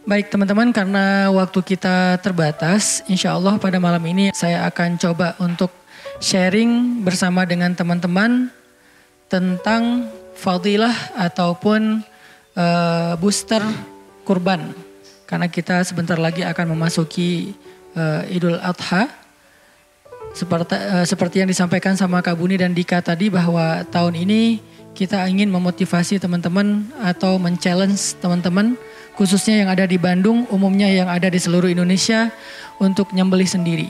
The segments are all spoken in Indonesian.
Baik teman-teman, karena waktu kita terbatas, insya Allah pada malam ini saya akan coba untuk sharing bersama dengan teman-teman tentang fadilah ataupun booster kurban. Karena kita sebentar lagi akan memasuki Idul Adha. Seperti yang disampaikan sama Kak Buni dan Dika tadi, bahwa tahun ini kita ingin memotivasi teman-teman atau men-challenge teman-teman, khususnya yang ada di Bandung, umumnya yang ada di seluruh Indonesia, untuk nyembelih sendiri.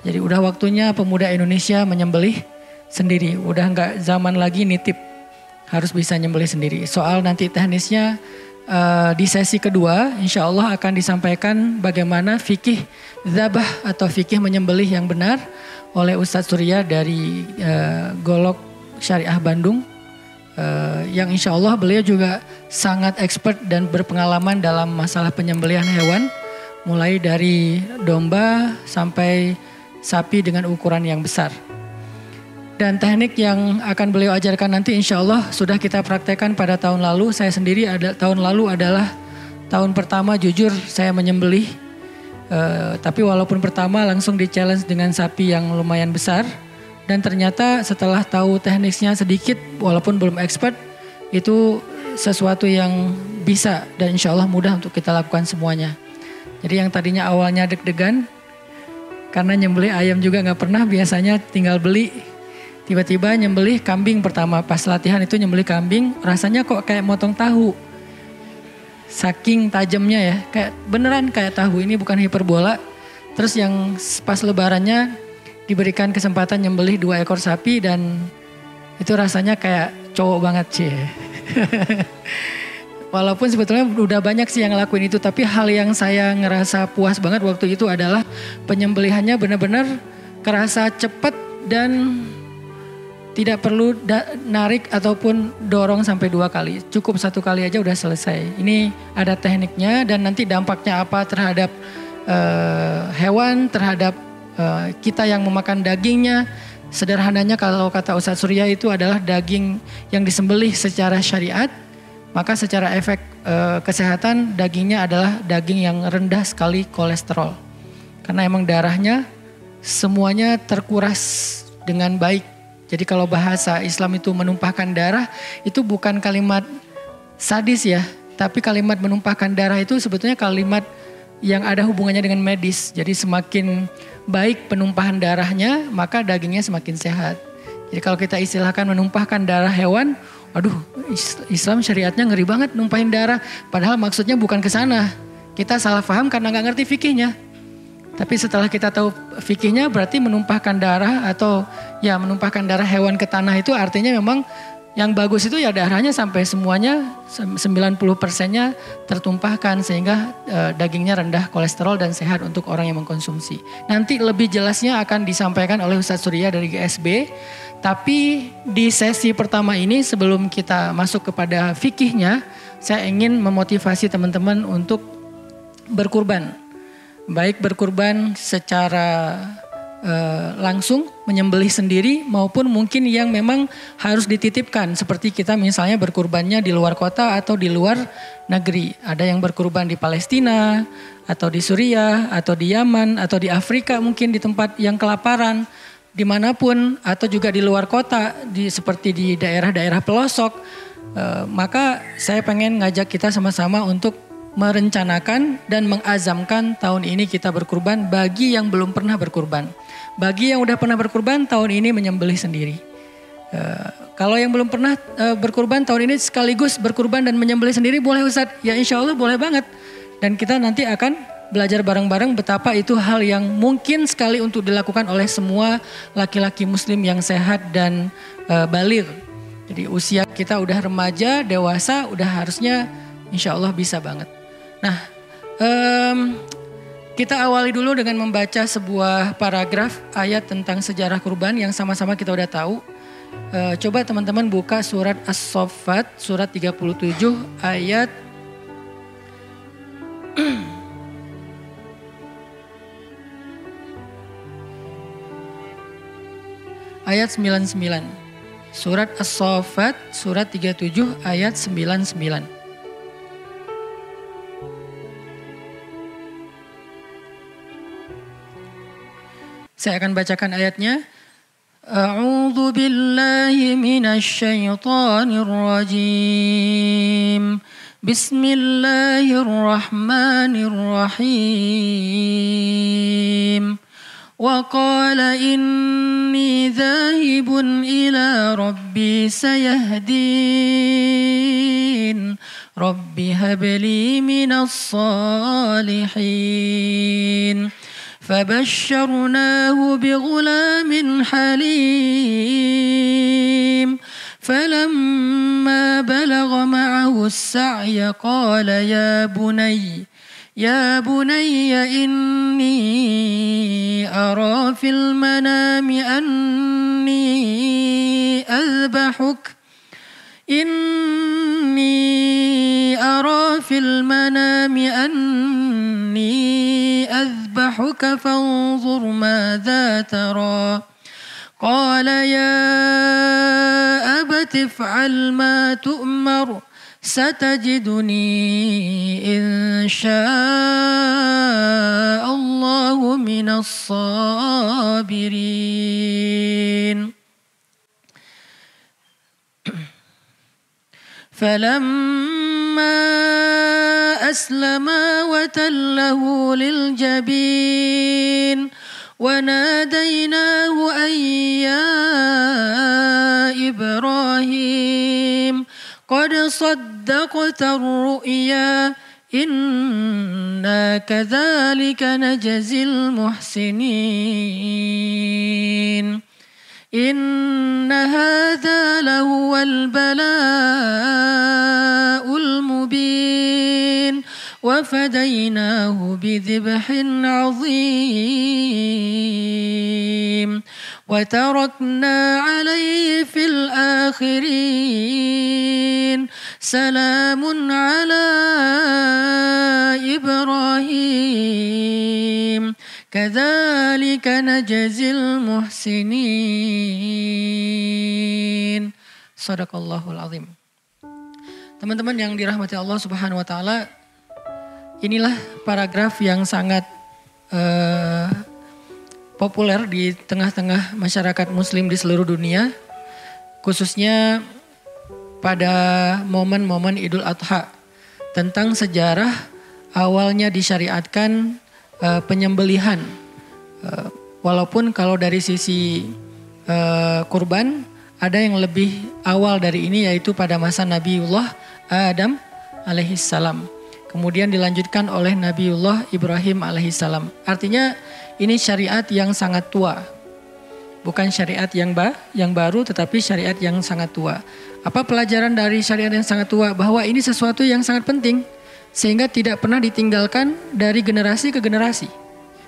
Jadi udah waktunya pemuda Indonesia menyembelih sendiri. Udah nggak zaman lagi nitip, harus bisa nyembelih sendiri. Soal nanti teknisnya di sesi kedua, insya Allah akan disampaikan bagaimana fikih dzabah atau fikih menyembelih yang benar oleh Ustadz Surya dari Golok Syariah Bandung. Yang insya Allah beliau juga sangat expert dan berpengalaman dalam masalah penyembelihan hewan, mulai dari domba sampai sapi dengan ukuran yang besar. Dan teknik yang akan beliau ajarkan nanti insya Allah sudah kita praktekkan pada tahun lalu. Saya sendiri tahun lalu adalah tahun pertama jujur saya menyembelih. Tapi walaupun pertama langsung di-challenge dengan sapi yang lumayan besar. Dan ternyata setelah tahu tekniknya sedikit, walaupun belum expert, itu sesuatu yang bisa dan insya Allah mudah untuk kita lakukan semuanya. Jadi yang tadinya awalnya deg-degan, karena nyembelih ayam juga gak pernah, biasanya tinggal beli. Tiba-tiba nyembelih kambing pertama, pas latihan itu nyembelih kambing, rasanya kok kayak motong tahu. Saking tajamnya ya, kayak beneran kayak tahu, ini bukan hiperbola. Terus yang pas lebarannya, diberikan kesempatan nyembelih 2 ekor sapi dan itu rasanya kayak cowok banget sih. Walaupun sebetulnya udah banyak sih yang ngelakuin itu, tapi hal yang saya ngerasa puas banget waktu itu adalah penyembelihannya benar-benar kerasa cepat dan tidak perlu narik ataupun dorong sampai 2 kali. Cukup 1 kali aja udah selesai. Ini ada tekniknya dan nanti dampaknya apa terhadap hewan, terhadap kita yang memakan dagingnya. Sederhananya kalau kata Ustadz Surya itu adalah daging yang disembelih secara syariat, maka secara efek kesehatan dagingnya adalah daging yang rendah sekali kolesterol. Karena emang darahnya semuanya terkuras dengan baik. Jadi kalau bahasa Islam itu menumpahkan darah, itu bukan kalimat sadis ya, tapi kalimat menumpahkan darah itu sebetulnya kalimat yang ada hubungannya dengan medis. Jadi semakin baik penumpahan darahnya, maka dagingnya semakin sehat. Jadi kalau kita istilahkan menumpahkan darah hewan, aduh Islam syariatnya ngeri banget numpahin darah. Padahal maksudnya bukan ke sana. Kita salah paham karena gak ngerti fikihnya. Tapi setelah kita tahu fikihnya, berarti menumpahkan darah atau ya menumpahkan darah hewan ke tanah itu artinya memang yang bagus itu ya darahnya sampai semuanya 90%-nya tertumpahkan sehingga dagingnya rendah kolesterol dan sehat untuk orang yang mengkonsumsi. Nanti lebih jelasnya akan disampaikan oleh Ustadz Surya dari GSB. Tapi di sesi pertama ini sebelum kita masuk kepada fikihnya, saya ingin memotivasi teman-teman untuk berkurban. Baik berkurban secara langsung menyembelih sendiri maupun mungkin yang memang harus dititipkan, seperti kita misalnya berkurbannya di luar kota atau di luar negeri. Ada yang berkurban di Palestina atau di Suriah atau di Yaman atau di Afrika, mungkin di tempat yang kelaparan dimanapun, atau juga di luar kota seperti di daerah-daerah pelosok. Maka saya pengen ngajak kita sama-sama untuk merencanakan dan mengazamkan tahun ini kita berkurban bagi yang belum pernah berkurban. Bagi yang udah pernah berkurban, tahun ini menyembelih sendiri. Kalau yang belum pernah berkurban, tahun ini sekaligus berkurban dan menyembelih sendiri, boleh Ustadz? Ya insya Allah boleh banget. Dan kita nanti akan belajar bareng-bareng betapa itu hal yang mungkin sekali untuk dilakukan oleh semua laki-laki muslim yang sehat dan baligh. Jadi usia kita udah remaja, dewasa, udah harusnya insya Allah bisa banget. Nah, kita awali dulu dengan membaca sebuah paragraf ayat tentang sejarah kurban yang sama-sama kita udah tahu. Coba teman-teman buka surat As-Saffat, surat 37 ayat ayat 99. Surat As-Saffat, surat 37 ayat 99. Saya akan bacakan ayatnya. A'udzu billahi minasy syaithanir rajim. Bismillahirrahmanirrahim. Wa qala inni dhahibun ila rabbi sayahdin. Rabbi habli minas salihin. فبشرناه بغلام حليم فلما بلغ معه السعي قال يا بني إني أرى في المنام أني أذبحك فانظر ماذا ترى قال يا أبت افعل ما تؤمر ستجدني إن شاء الله من الصابرين فلما أسلما وتله للجبين وناديناه أن يا إبراهيم قد صدقت الرؤيا إنا كذلك نجزي المحسنين إن هذا لهو البلاء المبين وفديناه بذبح عظيم وتركنا عليه في الآخرين سلام على إبراهيم كذلك نجزي المحسنين. Shadaqallahul azim. Teman-teman yang dirahmati Allah Subhanahu wa taala, inilah paragraf yang sangat populer di tengah-tengah masyarakat muslim di seluruh dunia, khususnya pada momen-momen Idul Adha, tentang sejarah awalnya disyariatkan penyembelihan. Walaupun kalau dari sisi kurban ada yang lebih awal dari ini, yaitu pada masa Nabiullah Adam alaihissalam. Kemudian dilanjutkan oleh Nabiullah Ibrahim alaihissalam. Artinya ini syariat yang sangat tua. Bukan syariat yang baru, tetapi syariat yang sangat tua. Apa pelajaran dari syariat yang sangat tua? Bahwa ini sesuatu yang sangat penting, sehingga tidak pernah ditinggalkan dari generasi ke generasi.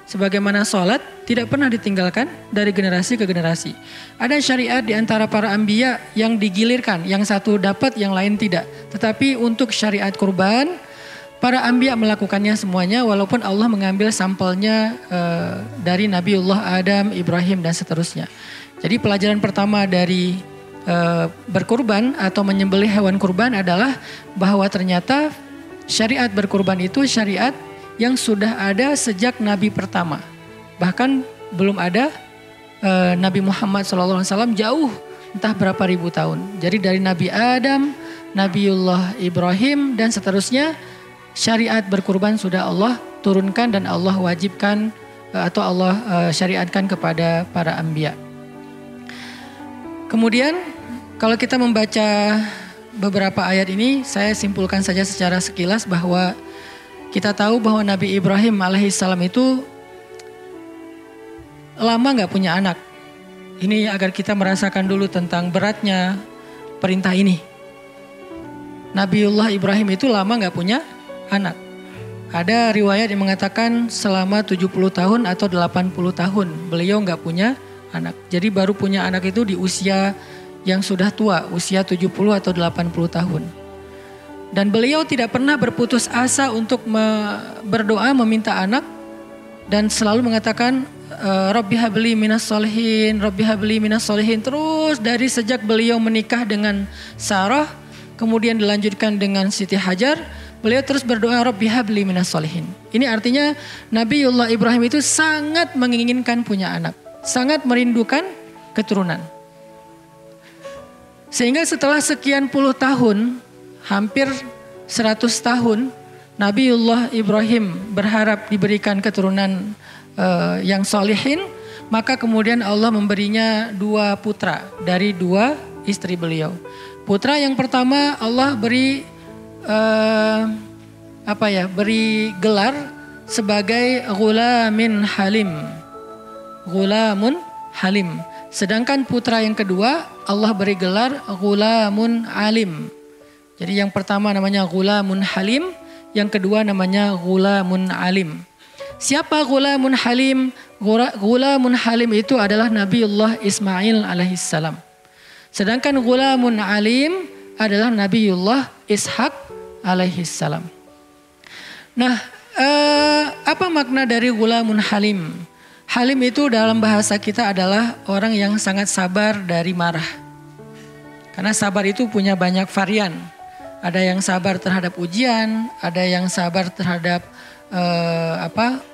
Sebagaimana sholat tidak pernah ditinggalkan dari generasi ke generasi. Ada syariat di antara para anbiya yang digilirkan, yang satu dapat, yang lain tidak. Tetapi untuk syariat kurban, para anbiya melakukannya semuanya, walaupun Allah mengambil sampelnya dari Nabiullah Adam, Ibrahim, dan seterusnya. Jadi pelajaran pertama dari berkurban atau menyembelih hewan kurban adalah bahwa ternyata syariat berkurban itu syariat yang sudah ada sejak Nabi pertama. Bahkan belum ada Nabi Muhammad SAW jauh entah berapa ribu tahun. Jadi dari Nabi Adam, Nabiullah Ibrahim, dan seterusnya, syariat berkurban sudah Allah turunkan dan Allah wajibkan atau Allah syariatkan kepada para anbiya. Kemudian kalau kita membaca beberapa ayat ini, saya simpulkan saja secara sekilas bahwa kita tahu bahwa Nabi Ibrahim alaihissalam itu lama gak punya anak. Ini agar kita merasakan dulu tentang beratnya perintah ini. Nabiullah Ibrahim itu lama gak punya anak. Ada riwayat yang mengatakan selama 70 tahun atau 80 tahun beliau gak punya anak. Jadi baru punya anak itu di usia yang sudah tua, usia 70 atau 80 tahun. Dan beliau tidak pernah berputus asa untuk berdoa meminta anak, dan selalu mengatakan Rabbi habli minas solihin, Rabbi habli minas solihin. Terus dari sejak beliau menikah dengan Sarah, kemudian dilanjutkan dengan Siti Hajar, beliau terus berdoa Rabbi habli minas solihin. Ini artinya Nabiullah Ibrahim itu sangat menginginkan punya anak. sangat merindukan keturunan. Sehingga setelah sekian puluh tahun, hampir 100 tahun, Nabiullah Ibrahim berharap diberikan keturunan yang solihin, maka kemudian Allah memberinya 2 putra dari 2 istri beliau. Putra yang pertama Allah beri beri gelar sebagai Ghulamin Halim. Ghulamun Halim. Sedangkan putra yang kedua Allah beri gelar Ghulamun Alim. Jadi yang pertama namanya Ghulamun Halim, yang kedua namanya Ghulamun Alim. Siapa Ghulamun Halim? Ghulamun Halim itu adalah Nabiullah Ismail alaihissalam. Sedangkan Ghulamun Alim adalah Nabiullah Ishak alaihissalam. Nah, apa makna dari Ghulamun Halim? Halim itu dalam bahasa kita adalah orang yang sangat sabar dari marah. Karena sabar itu punya banyak varian. Ada yang sabar terhadap ujian, ada yang sabar terhadap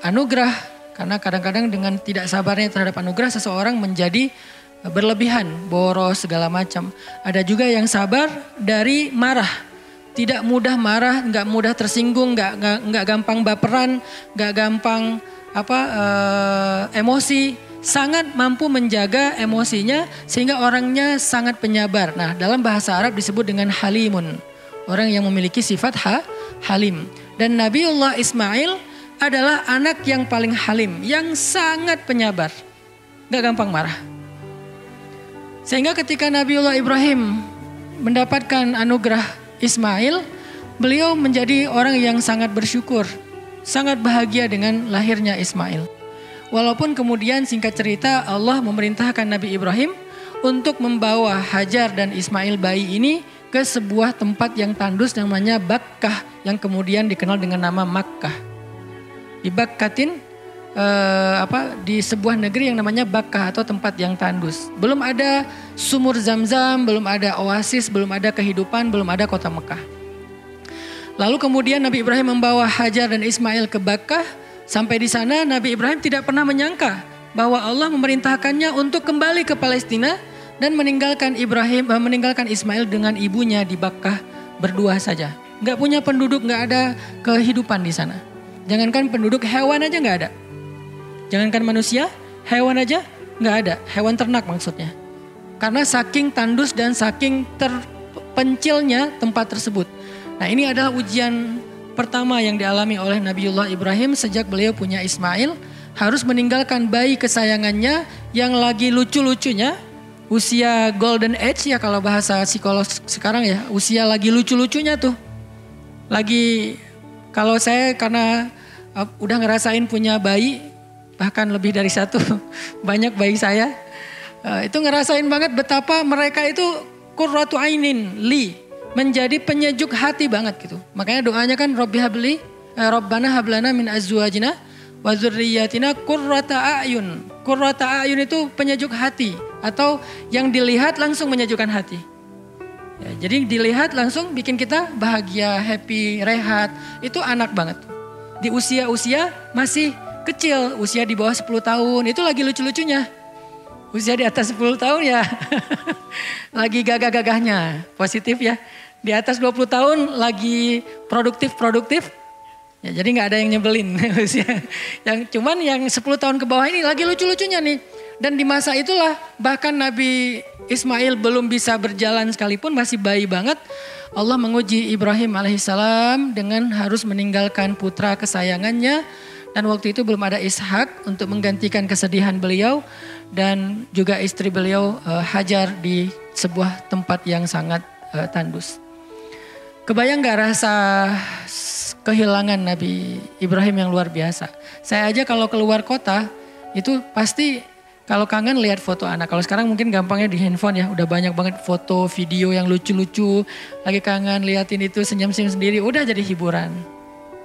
anugerah. Karena kadang-kadang dengan tidak sabarnya terhadap anugerah seseorang menjadi berlebihan, boros segala macam. Ada juga yang sabar dari marah. Tidak mudah marah, nggak mudah tersinggung, nggak gampang baperan, nggak gampang emosi, sangat mampu menjaga emosinya sehingga orangnya sangat penyabar. Nah, dalam bahasa Arab disebut dengan halimun, orang yang memiliki sifat halim. Dan Nabiullah Ismail adalah anak yang paling halim, yang sangat penyabar, gak gampang marah. Sehingga ketika Nabiullah Ibrahim mendapatkan anugerah Ismail, beliau menjadi orang yang sangat bersyukur, sangat bahagia dengan lahirnya Ismail. Walaupun kemudian singkat cerita Allah memerintahkan Nabi Ibrahim untuk membawa Hajar dan Ismail bayi ini ke sebuah tempat yang tandus namanya Bakkah, yang kemudian dikenal dengan nama Makkah. Di Bakkatin di sebuah negeri yang namanya Bakkah atau tempat yang tandus. Belum ada sumur Zam-Zam, belum ada oasis, belum ada kehidupan, belum ada kota Mekah. Lalu kemudian Nabi Ibrahim membawa Hajar dan Ismail ke Bakkah. Sampai di sana Nabi Ibrahim tidak pernah menyangka bahwa Allah memerintahkannya untuk kembali ke Palestina dan meninggalkan Ismail dengan ibunya di Bakkah berdua saja. Gak punya penduduk, gak ada kehidupan di sana. Jangankan penduduk, hewan aja gak ada. Jangankan manusia, hewan aja gak ada. Hewan ternak maksudnya. Karena saking tandus dan saking terpencilnya tempat tersebut. Nah, ini adalah ujian pertama yang dialami oleh Nabiullah Ibrahim sejak beliau punya Ismail. Harus meninggalkan bayi kesayangannya yang lagi lucu-lucunya. Usia golden age ya kalau bahasa psikolog sekarang ya. Usia lagi lucu-lucunya tuh. Lagi kalau saya karena udah ngerasain punya bayi. Bahkan lebih dari 1. Banyak bayi saya. Itu ngerasain banget betapa mereka itu qurratu ainin li. Menjadi penyejuk hati banget gitu. Makanya doanya kan Rabbana hablana min azwajina wa dzurriyyatina qurrata a'yun. Qurrata a'yun itu penyejuk hati atau yang dilihat langsung menyejukkan hati. Ya, jadi dilihat langsung bikin kita bahagia, happy, rehat. Itu anak banget. Di usia-usia masih kecil, usia di bawah 10 tahun itu lagi lucu-lucunya. Usia di atas 10 tahun ya lagi gagah-gagahnya, positif ya. Di atas 20 tahun lagi produktif. Ya, jadi gak ada yang nyebelin. Yang cuman yang 10 tahun ke bawah ini lagi lucu-lucunya nih. Dan di masa itulah bahkan Nabi Ismail belum bisa berjalan sekalipun, masih bayi banget. Allah menguji Ibrahim alaihissalam dengan harus meninggalkan putra kesayangannya. Dan waktu itu belum ada Ishak untuk menggantikan kesedihan beliau. Dan juga istri beliau Hajar di sebuah tempat yang sangat tandus. Kebayang gak rasa kehilangan Nabi Ibrahim yang luar biasa. Saya aja kalau keluar kota itu pasti kalau kangen lihat foto anak. Kalau sekarang mungkin gampangnya di handphone ya. Udah banyak banget foto, video yang lucu-lucu. Lagi kangen liatin itu senyum-senyum sendiri. Udah jadi hiburan.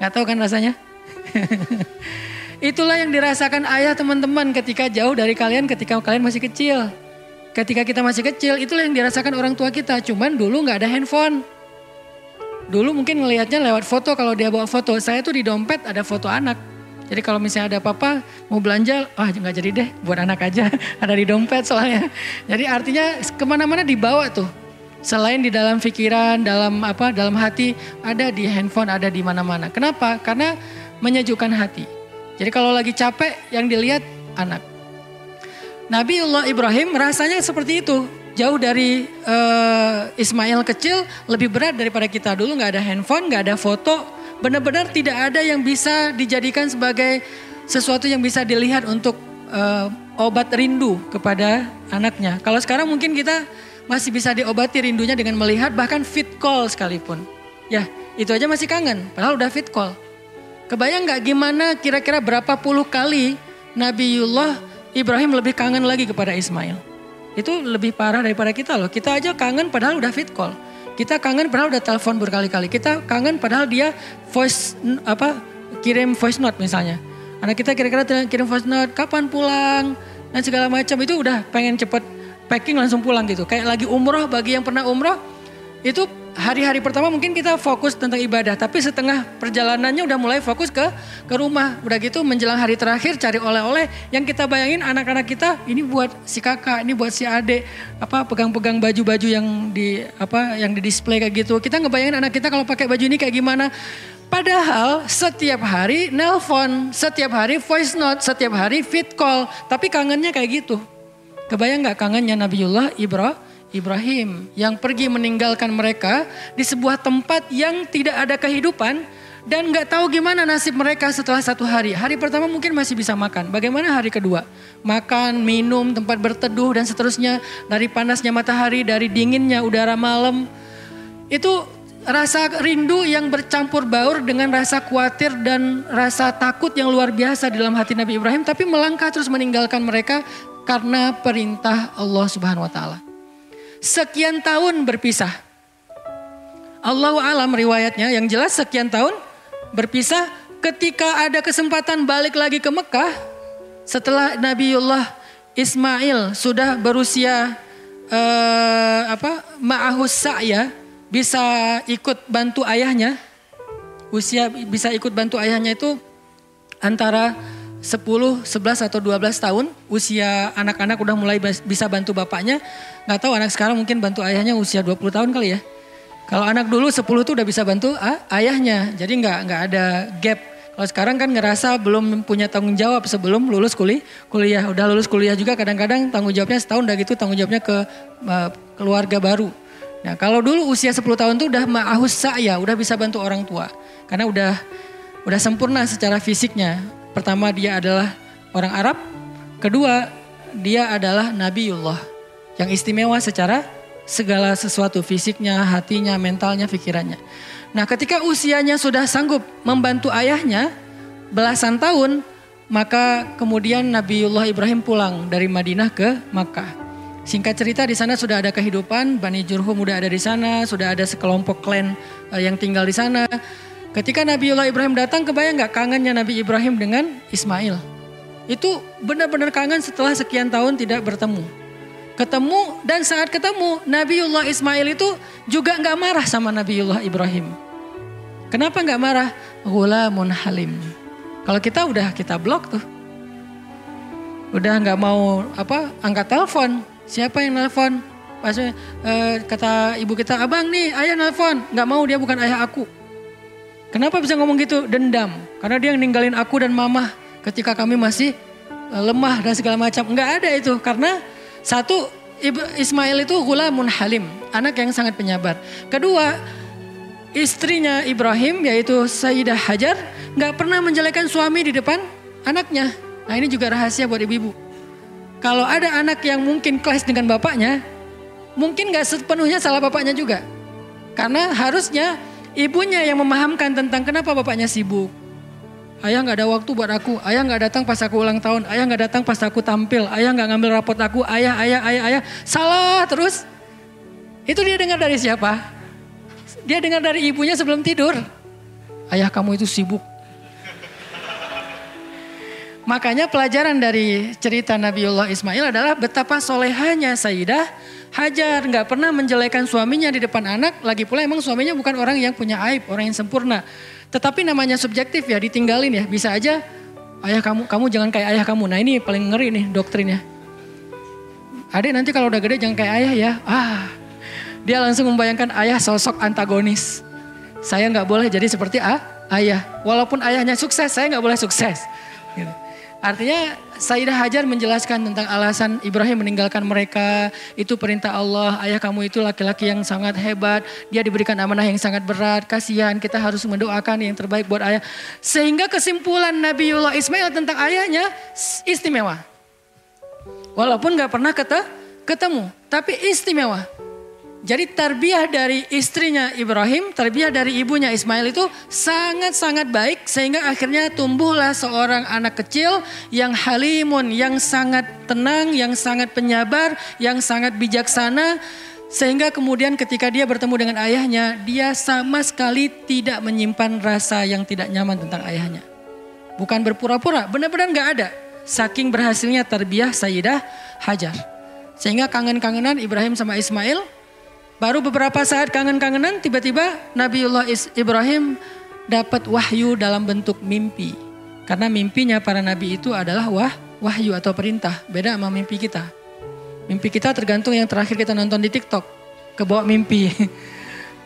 Gak tahu kan rasanya? Itulah yang dirasakan ayah teman-teman ketika jauh dari kalian ketika kalian masih kecil. Ketika kita masih kecil itulah yang dirasakan orang tua kita. Cuman dulu gak ada handphone. Dulu mungkin ngelihatnya lewat foto kalau dia bawa foto. Saya tuh di dompet ada foto anak. Jadi kalau misalnya ada apa-apa mau belanja, nggak jadi deh, buat anak aja. Ada di dompet soalnya. Jadi artinya kemana-mana dibawa tuh. Selain di dalam pikiran, dalam hati, ada di handphone, ada di mana-mana. Kenapa? Karena menyejukkan hati. Jadi kalau lagi capek yang dilihat anak. Nabiullah Ibrahim rasanya seperti itu. Jauh dari Ismail kecil lebih berat daripada kita. Dulu gak ada handphone, gak ada foto. Benar-benar tidak ada yang bisa dijadikan sebagai sesuatu yang bisa dilihat untuk obat rindu kepada anaknya. Kalau sekarang mungkin kita masih bisa diobati rindunya dengan melihat, bahkan fit call sekalipun. Ya itu aja masih kangen, padahal udah fit call. Kebayang gak gimana kira-kira berapa puluh kali Nabiullah Ibrahim lebih kangen lagi kepada Ismail. Itu lebih parah daripada kita loh. Kita aja kangen padahal udah fit call. Kita kangen padahal udah telepon berkali-kali. Kita kangen padahal dia kirim voice note misalnya. Anak kita kira-kira kirim voice note, kapan pulang dan segala macam, itu udah pengen cepet packing langsung pulang gitu. Kayak lagi umroh, bagi yang pernah umroh itu hari-hari pertama mungkin kita fokus tentang ibadah, tapi setengah perjalanannya udah mulai fokus ke rumah. Udah gitu menjelang hari terakhir cari oleh-oleh, yang kita bayangin anak-anak kita ini buat si kakak, ini buat si adik, pegang-pegang baju-baju yang di display kayak gitu. Kita ngebayangin anak kita kalau pakai baju ini kayak gimana. Padahal setiap hari nelpon, setiap hari voice note, setiap hari fit call, tapi kangennya kayak gitu. Kebayang gak kangennya Nabiullah Ibrahim yang pergi meninggalkan mereka di sebuah tempat yang tidak ada kehidupan dan gak tahu gimana nasib mereka setelah satu hari. Hari pertama mungkin masih bisa makan. Bagaimana hari kedua? Makan, minum, tempat berteduh dan seterusnya. Dari panasnya matahari, dari dinginnya udara malam. Itu rasa rindu yang bercampur baur dengan rasa khawatir dan rasa takut yang luar biasa dalam hati Nabi Ibrahim. Tapi melangkah terus meninggalkan mereka karena perintah Allah Subhanahu wa Ta'ala. Sekian tahun berpisah. Allahu alam riwayatnya, yang jelas sekian tahun berpisah. Ketika ada kesempatan balik lagi ke Mekah, setelah Nabiullah Ismail sudah berusia ma'ahus sa'ya, bisa ikut bantu ayahnya. Usia bisa ikut bantu ayahnya itu antara 10, 11 atau 12 tahun. Usia anak-anak udah mulai bisa bantu bapaknya. Gak tahu anak sekarang mungkin bantu ayahnya usia 20 tahun kali ya. Kalau anak dulu 10 tuh udah bisa bantu ayahnya. Jadi gak ada gap. Kalau sekarang kan ngerasa belum punya tanggung jawab sebelum lulus kuliah. Udah lulus kuliah juga kadang-kadang tanggung jawabnya setahun, udah gitu tanggung jawabnya ke keluarga baru. Nah kalau dulu usia 10 tahun tuh udah ma'ahus sa'ya, udah bisa bantu orang tua. Karena udah sempurna secara fisiknya. Pertama dia adalah orang Arab, kedua dia adalah Nabiullah. Yang istimewa secara segala sesuatu, fisiknya, hatinya, mentalnya, pikirannya. Nah ketika usianya sudah sanggup membantu ayahnya belasan tahun, maka kemudian Nabiullah Ibrahim pulang dari Madinah ke Makkah. Singkat cerita di sana sudah ada kehidupan, Bani Jurhum udah ada di sana, sudah ada sekelompok klan yang tinggal di sana. Ketika Nabiullah Ibrahim datang, kebayang gak kangennya Nabi Ibrahim dengan Ismail? Itu benar-benar kangen setelah sekian tahun tidak bertemu. Ketemu dan saat ketemu Nabiullah Ismail itu juga gak marah sama Nabiullah Ibrahim. Kenapa gak marah? Ghulamun halim. Kalau kita blok tuh. Udah gak mau angkat telepon. Siapa yang nelfon? Pas kata ibu kita, abang nih ayah nelfon. Gak mau, dia bukan ayah aku. Kenapa bisa ngomong gitu? Dendam. Karena dia ninggalin aku dan mama ketika kami masih lemah dan segala macam. Enggak ada itu. Karena satu, Ismail itu ghulamun halim. Anak yang sangat penyabar. Kedua, istrinya Ibrahim yaitu Sayyidah Hajar gak pernah menjelekkan suami di depan anaknya. Nah ini juga rahasia buat ibu-ibu. Kalau ada anak yang mungkin clash dengan bapaknya, mungkin gak sepenuhnya salah bapaknya juga. Karena harusnya ibunya yang memahamkan tentang kenapa bapaknya sibuk. Ayah gak ada waktu buat aku, ayah gak datang pas aku ulang tahun, ayah gak datang pas aku tampil, ayah gak ngambil rapot aku, ayah. Salah terus. Itu dia dengar dari siapa? Dia dengar dari ibunya sebelum tidur. Ayah kamu itu sibuk. Makanya pelajaran dari cerita Nabiullah Ismail adalah betapa solehanya Sayyidah Hajar. Gak pernah menjelekan suaminya di depan anak. Lagi pula emang suaminya bukan orang yang punya aib, orang yang sempurna. Tetapi namanya subjektif ya, ditinggalin ya. Bisa aja ayah kamu jangan kayak ayah kamu. Nah ini paling ngeri nih doktrinnya. Adik nanti kalau udah gede jangan kayak ayah ya. Dia langsung membayangkan ayah sosok antagonis. Saya nggak boleh jadi seperti ayah. Walaupun ayahnya sukses, saya nggak boleh sukses. Gitu. Artinya Sayyidah Hajar menjelaskan tentang alasan Ibrahim meninggalkan mereka. Itu perintah Allah, ayah kamu itu laki-laki yang sangat hebat. Dia diberikan amanah yang sangat berat. Kasihan, kita harus mendoakan yang terbaik buat ayah. Sehingga kesimpulan Nabiullah Ismail tentang ayahnya istimewa. Walaupun gak pernah ketemu, tapi istimewa. Jadi tarbiyah dari istrinya Ibrahim, tarbiyah dari ibunya Ismail itu sangat-sangat baik. Sehingga akhirnya tumbuhlah seorang anak kecil yang halimun, yang sangat tenang, yang sangat penyabar, yang sangat bijaksana. Sehingga kemudian ketika dia bertemu dengan ayahnya, dia sama sekali tidak menyimpan rasa yang tidak nyaman tentang ayahnya. Bukan berpura-pura, benar-benar gak ada. Saking berhasilnya tarbiyah Sayyidah Hajar. Sehingga kangen-kangenan Ibrahim sama Ismail. Baru beberapa saat kangen-kangenan tiba-tiba Nabiullah Ibrahim dapat wahyu dalam bentuk mimpi. Karena mimpinya para nabi itu adalah wahyu atau perintah. Beda sama mimpi kita. Mimpi kita tergantung yang terakhir kita nonton di TikTok. Kebawa mimpi.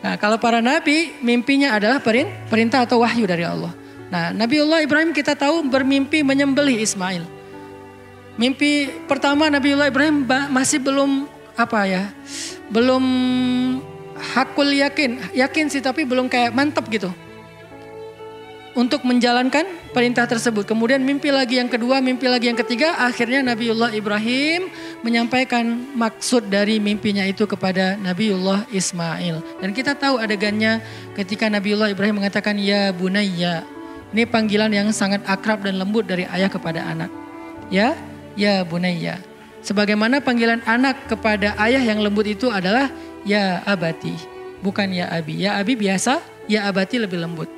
Nah kalau para nabi mimpinya adalah perintah atau wahyu dari Allah. Nah Nabiullah Ibrahim kita tahu bermimpi menyembelih Ismail. Mimpi pertama Nabiullah Ibrahim masih belum belum hakul yakin sih tapi belum kayak mantap gitu. Untuk menjalankan perintah tersebut. Kemudian mimpi lagi yang kedua, mimpi lagi yang ketiga. Akhirnya Nabiullah Ibrahim menyampaikan maksud dari mimpinya itu kepada Nabiullah Ismail. Dan kita tahu adegannya ketika Nabiullah Ibrahim mengatakan ya bunayya. Ini panggilan yang sangat akrab dan lembut dari ayah kepada anak. Ya bunayya. Sebagaimana panggilan anak kepada ayah yang lembut itu adalah ya abati, bukan ya abi. Ya abi biasa, ya abati lebih lembut.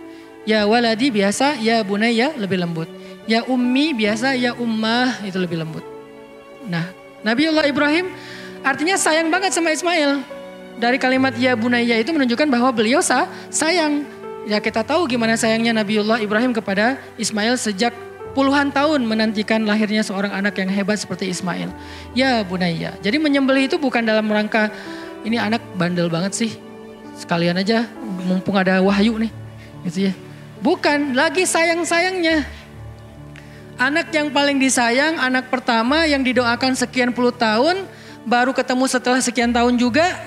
Ya waladi biasa, ya bunayya lebih lembut. Ya ummi biasa, ya ummah itu lebih lembut. Nah, Nabiullah Ibrahim artinya sayang banget sama Ismail. Dari kalimat ya bunayya itu menunjukkan bahwa beliau sayang. Ya kita tahu gimana sayangnya Nabiullah Ibrahim kepada Ismail sejak puluhan tahun menantikan lahirnya seorang anak yang hebat seperti Ismail. Ya bunayya. Jadi menyembelih itu bukan dalam rangka ini anak bandel banget sih. Sekalian aja mumpung ada wahyu nih. Gitu ya. Bukan, lagi sayang-sayangnya. Anak yang paling disayang, anak pertama yang didoakan sekian puluh tahun, baru ketemu setelah sekian tahun juga,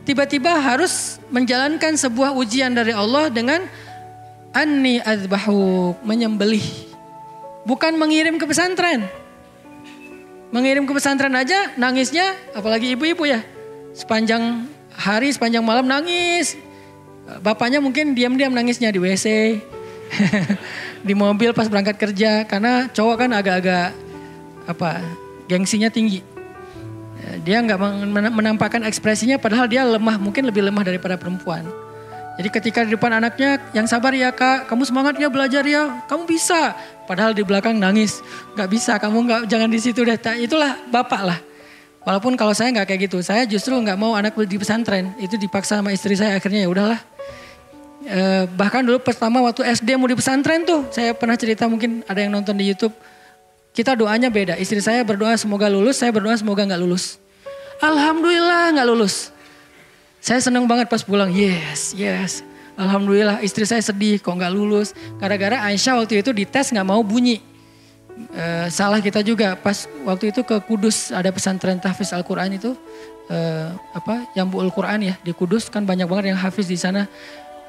tiba-tiba harus menjalankan sebuah ujian dari Allah dengan anni azbahu, menyembelih. Bukan mengirim ke pesantren. Mengirim ke pesantren aja nangisnya, apalagi ibu-ibu ya. Sepanjang hari, sepanjang malam nangis. Bapaknya mungkin diam-diam nangisnya di WC. Di mobil pas berangkat kerja. Karena cowok kan agak-agak gengsinya tinggi. Dia gak menampakkan ekspresinya padahal dia lemah, mungkin lebih lemah daripada perempuan. Jadi ketika di depan anaknya, yang sabar ya kak, kamu semangat ya belajar ya, kamu bisa. Padahal di belakang nangis, gak bisa, kamu jangan di situ deh. Itulah bapak lah. Walaupun kalau saya gak kayak gitu, saya justru gak mau anak di pesantren. Itu dipaksa sama istri saya, akhirnya ya udahlah. Bahkan dulu pertama waktu SD mau di pesantren tuh, saya pernah cerita mungkin ada yang nonton di YouTube. Kita doanya beda, istri saya berdoa semoga lulus, saya berdoa semoga gak lulus. Alhamdulillah gak lulus. Saya senang banget pas pulang, yes. Alhamdulillah istri saya sedih kok gak lulus. Gara-gara Aisyah waktu itu dites gak mau bunyi. Salah kita juga pas waktu itu ke Kudus ada pesantren tahfiz Al-Quran itu. Yambu'ul Quran ya di Kudus kan banyak banget yang hafiz di sana.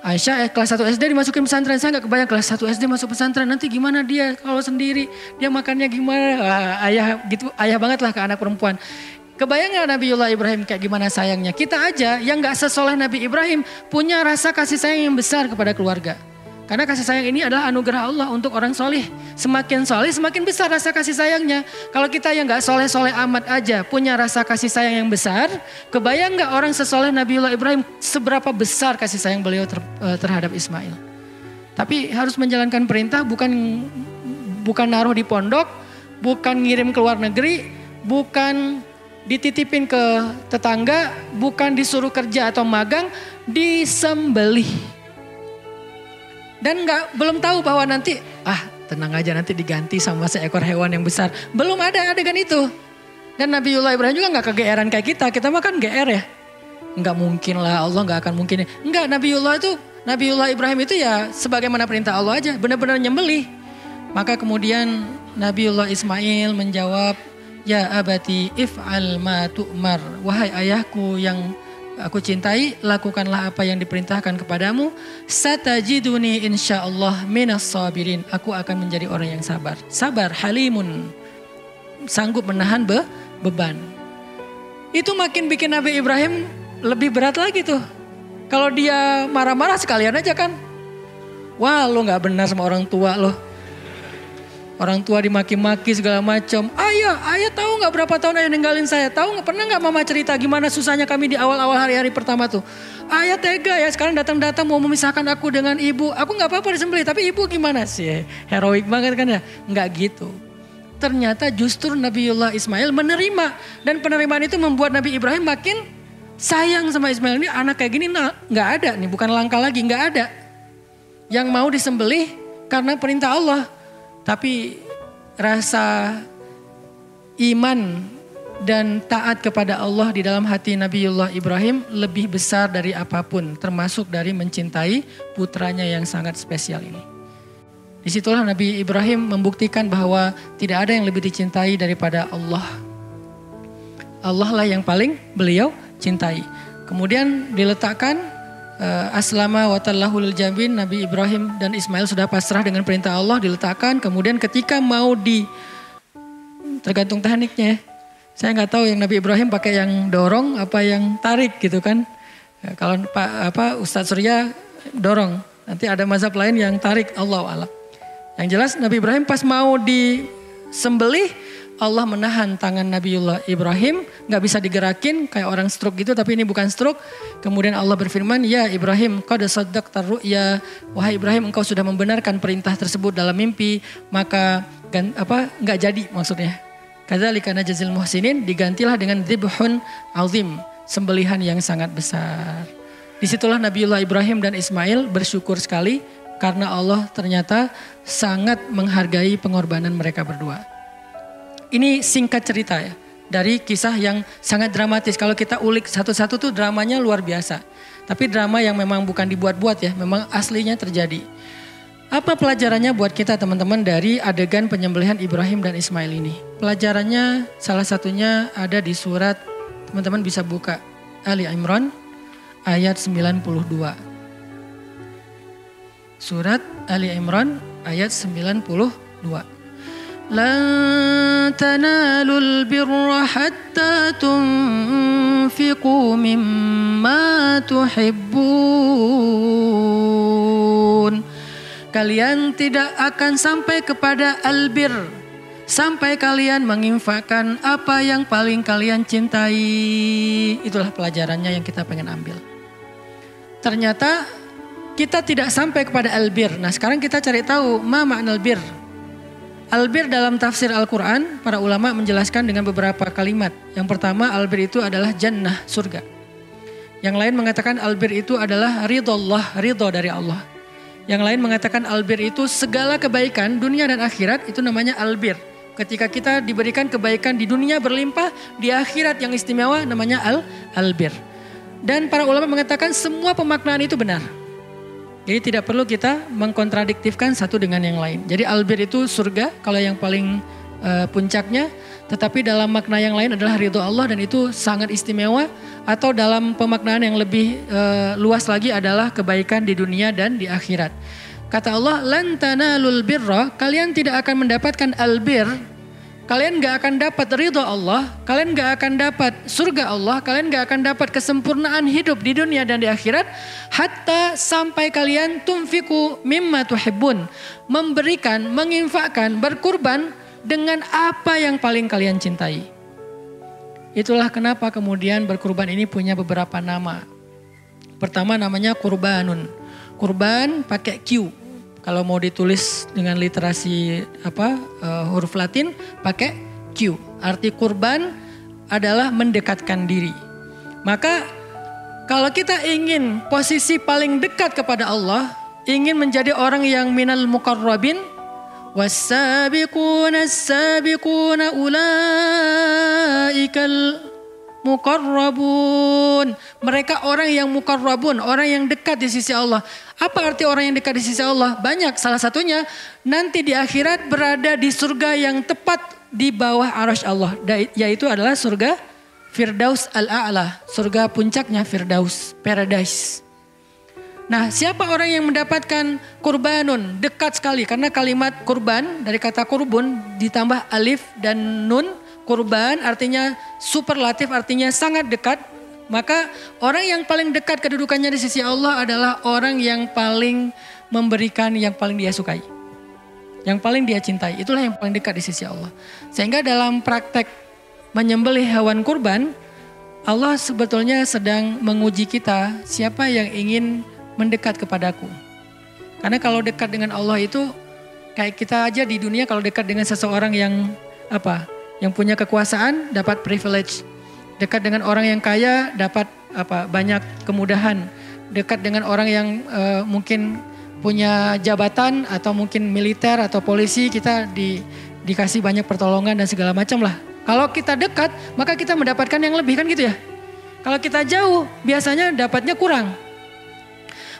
Aisyah kelas 1 SD dimasukin pesantren. Saya gak kebayang kelas 1 SD masuk pesantren. Nanti gimana dia kalau sendiri. Dia makannya gimana. Ayah banget lah ke anak perempuan. Kebayang gak Nabiullah Ibrahim kayak gimana sayangnya? Kita aja yang gak sesoleh Nabi Ibrahim punya rasa kasih sayang yang besar kepada keluarga. Karena kasih sayang ini adalah anugerah Allah untuk orang soleh. Semakin soleh semakin besar rasa kasih sayangnya. Kalau kita yang gak soleh-soleh amat aja punya rasa kasih sayang yang besar. Kebayang gak orang sesoleh Nabiullah Ibrahim seberapa besar kasih sayang beliau terhadap Ismail. Tapi harus menjalankan perintah bukan naruh di pondok. Bukan ngirim ke luar negeri. Bukan dititipin ke tetangga, bukan disuruh kerja atau magang, disembelih. Dan belum tahu bahwa nanti tenang aja nanti diganti sama seekor hewan yang besar. Belum ada adegan itu. Dan Nabiullah Ibrahim juga gak kegeeran kayak kita mah kan GR ya. Enggak mungkin lah, Allah gak akan mungkin. Enggak, Nabiullah Ibrahim itu ya sebagaimana perintah Allah aja, benar-benar nyembelih. Maka kemudian Nabiullah Ismail menjawab, ya abati if'al ma tu'mar. Wahai ayahku yang aku cintai, lakukanlah apa yang diperintahkan kepadamu. Satajiduni insyaallah minas sabirin. Aku akan menjadi orang yang sabar. Sabar, halimun. Sanggup menahan beban. Itu makin bikin Nabi Ibrahim lebih berat lagi tuh. Kalau dia marah-marah sekalian aja kan. Wah, lo gak benar sama orang tua lo. Orang tua dimaki-maki segala macam. Ayah tahu nggak berapa tahun ayah ninggalin saya? Tahu nggak, pernah nggak mama cerita gimana susahnya kami di awal-awal hari-hari pertama tuh? Ayah tega ya, sekarang datang-datang mau memisahkan aku dengan ibu. Aku nggak apa-apa disembelih, tapi ibu gimana sih? Heroik banget kan ya? Nggak gitu. Ternyata justru Nabiullah Ismail menerima, dan penerimaan itu membuat Nabi Ibrahim makin sayang sama Ismail. Ini anak kayak gini nggak ada nih, bukan langka lagi, nggak ada yang mau disembelih karena perintah Allah. Tapi rasa iman dan taat kepada Allah di dalam hati Nabiullah Ibrahim lebih besar dari apapun, termasuk dari mencintai putranya yang sangat spesial ini. Disitulah Nabi Ibrahim membuktikan bahwa tidak ada yang lebih dicintai daripada Allah. Allah lah yang paling beliau cintai. Kemudian diletakkan aslama wa tallahu lil jabin. Nabi Ibrahim dan Ismail sudah pasrah dengan perintah Allah, diletakkan. Kemudian ketika mau tergantung tekniknya ya. Saya nggak tahu yang Nabi Ibrahim pakai yang dorong apa yang tarik gitu kan. Kalau Ustadz Surya dorong, nanti ada mazhab lain yang tarik, Allahu a'lam. Yang jelas Nabi Ibrahim pas mau disembelih, Allah menahan tangan Nabiullah Ibrahim, gak bisa digerakin kayak orang stroke gitu, tapi ini bukan stroke. Kemudian Allah berfirman, ya Ibrahim, qad saddaqta ru'ya, wahai Ibrahim engkau sudah membenarkan perintah tersebut dalam mimpi, maka gak jadi maksudnya. Kadzalika najzil muhsinin, digantilah dengan dzibhun azim, sembelihan yang sangat besar. Disitulah Nabiullah Ibrahim dan Ismail bersyukur sekali karena Allah ternyata sangat menghargai pengorbanan mereka berdua. Ini singkat cerita ya, dari kisah yang sangat dramatis. Kalau kita ulik satu-satu tuh dramanya luar biasa. Tapi drama yang memang bukan dibuat-buat ya, memang aslinya terjadi. Apa pelajarannya buat kita teman-teman dari adegan penyembelihan Ibrahim dan Ismail ini? Pelajarannya salah satunya ada di surat, teman-teman bisa buka Ali Imran ayat 92. Surat Ali Imran ayat 92. لن تنالوا البر حتى تنفقوا مما تحبون. Kalian tidak akan sampai kepada albir sampai kalian menginfakkan apa yang paling kalian cintai. Itulah pelajarannya yang kita pengen ambil. Ternyata kita tidak sampai kepada albir. Nah sekarang kita cari tahu ma makna albir. Albir dalam tafsir Al-Quran, para ulama menjelaskan dengan beberapa kalimat. Yang pertama, albir itu adalah jannah, surga. Yang lain mengatakan albir itu adalah ridho dari Allah. Yang lain mengatakan albir itu segala kebaikan dunia dan akhirat, itu namanya albir. Ketika kita diberikan kebaikan di dunia berlimpah, di akhirat yang istimewa namanya albir. Dan para ulama mengatakan semua pemaknaan itu benar. Jadi tidak perlu kita mengkontradiktifkan satu dengan yang lain. Jadi albir itu surga kalau yang paling puncaknya. Tetapi dalam makna yang lain adalah ridho Allah dan itu sangat istimewa. Atau dalam pemaknaan yang lebih luas lagi adalah kebaikan di dunia dan di akhirat. Kata Allah, lan tanalul birra, kalian tidak akan mendapatkan albir. Kalian gak akan dapat ridho Allah, kalian gak akan dapat surga Allah, kalian gak akan dapat kesempurnaan hidup di dunia dan di akhirat. Hatta sampai kalian tunfiku mimma tuhibbun. Memberikan, menginfakkan, berkurban dengan apa yang paling kalian cintai. Itulah kenapa kemudian berkurban ini punya beberapa nama. Pertama namanya kurbanun. Kurban pakai Q. Kalau mau ditulis dengan literasi huruf Latin pakai Q. Arti kurban adalah mendekatkan diri. Maka kalau kita ingin posisi paling dekat kepada Allah, ingin menjadi orang yang minal muqarrabin, Was-sabiquna as-sabiquna ulaikal muqarrabun. Mereka orang yang muqarrabun, orang yang dekat di sisi Allah. Apa arti orang yang dekat di sisi Allah? Banyak, salah satunya nanti di akhirat berada di surga yang tepat di bawah arasy Allah. Yaitu adalah surga Firdaus al-A'la. Surga puncaknya Firdaus, paradise. Nah, siapa orang yang mendapatkan kurbanun? Dekat sekali, karena kalimat kurban dari kata kurbun ditambah alif dan nun. Kurban artinya superlatif, artinya sangat dekat. Maka orang yang paling dekat kedudukannya di sisi Allah adalah orang yang paling memberikan yang paling dia sukai. Yang paling dia cintai, itulah yang paling dekat di sisi Allah. Sehingga dalam praktek menyembelih hewan kurban, Allah sebetulnya sedang menguji kita, siapa yang ingin mendekat kepadaku. Karena kalau dekat dengan Allah itu kayak kita aja di dunia, kalau dekat dengan seseorang yang yang punya kekuasaan dapat privilege. Dekat dengan orang yang kaya dapat banyak kemudahan. Dekat dengan orang yang mungkin punya jabatan atau mungkin militer atau polisi, kita dikasih banyak pertolongan dan segala macam lah. Kalau kita dekat maka kita mendapatkan yang lebih, kan gitu ya. Kalau kita jauh biasanya dapatnya kurang.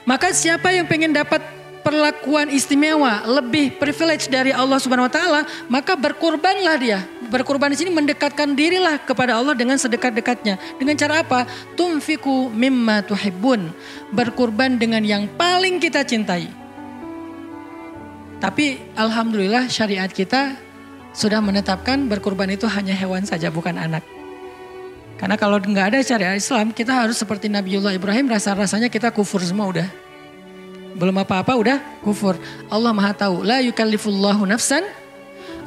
Maka siapa yang pengen dapat perlakuan istimewa, lebih privilege dari Allah Subhanahu wa taala, maka berkorbanlah dia. Berkorban di sini mendekatkan dirilah kepada Allah dengan sedekat-dekatnya. Dengan cara apa? Tunfiku mimma tuhibbun. Berkorban dengan yang paling kita cintai. Tapi alhamdulillah syariat kita sudah menetapkan berkorban itu hanya hewan saja, bukan anak. Karena kalau nggak ada syariat Islam, kita harus seperti Nabiullah Ibrahim, rasanya kita kufur semua udah. Belum apa-apa udah kufur. Allah Maha tahu, la yukallifullahu nafsan.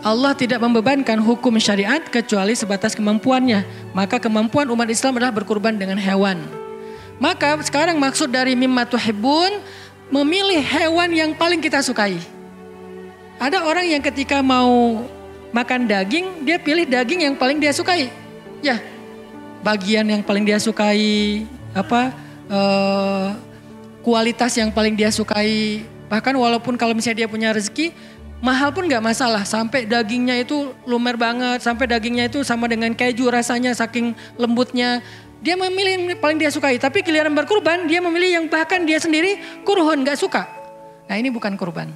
Allah tidak membebankan hukum syariat kecuali sebatas kemampuannya. Maka kemampuan umat Islam adalah berkorban dengan hewan. Maka sekarang maksud dari mimma tuhibbun, memilih hewan yang paling kita sukai. Ada orang yang ketika mau makan daging, dia pilih daging yang paling dia sukai. Ya, bagian yang paling dia sukai, kualitas yang paling dia sukai. Bahkan walaupun kalau misalnya dia punya rezeki, mahal pun gak masalah. Sampai dagingnya itu lumer banget, sampai dagingnya itu sama dengan keju rasanya saking lembutnya. Dia memilih yang paling dia sukai. Tapi giliran berkurban, dia memilih yang bahkan dia sendiri kurhun, gak suka. Nah ini bukan kurban.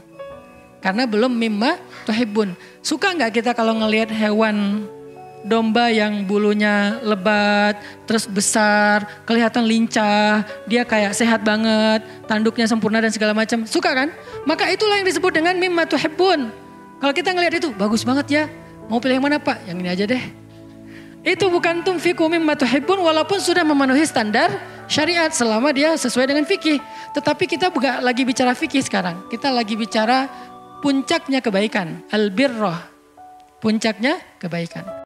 Karena belum mimma tuhibbun. Suka gak kita kalau ngelihat hewan domba yang bulunya lebat, terus besar, kelihatan lincah, dia kayak sehat banget, tanduknya sempurna dan segala macam. Suka kan? Maka itulah yang disebut dengan mimma tuhibbun. Kalau kita ngelihat itu, bagus banget ya. Mau pilih yang mana Pak? Yang ini aja deh. Itu bukan tunfiku mimma tuhibbun walaupun sudah memenuhi standar syariat selama dia sesuai dengan fikih. Tetapi kita bukan lagi bicara fikih sekarang. Kita lagi bicara puncaknya kebaikan. Al-birrah. Puncaknya kebaikan.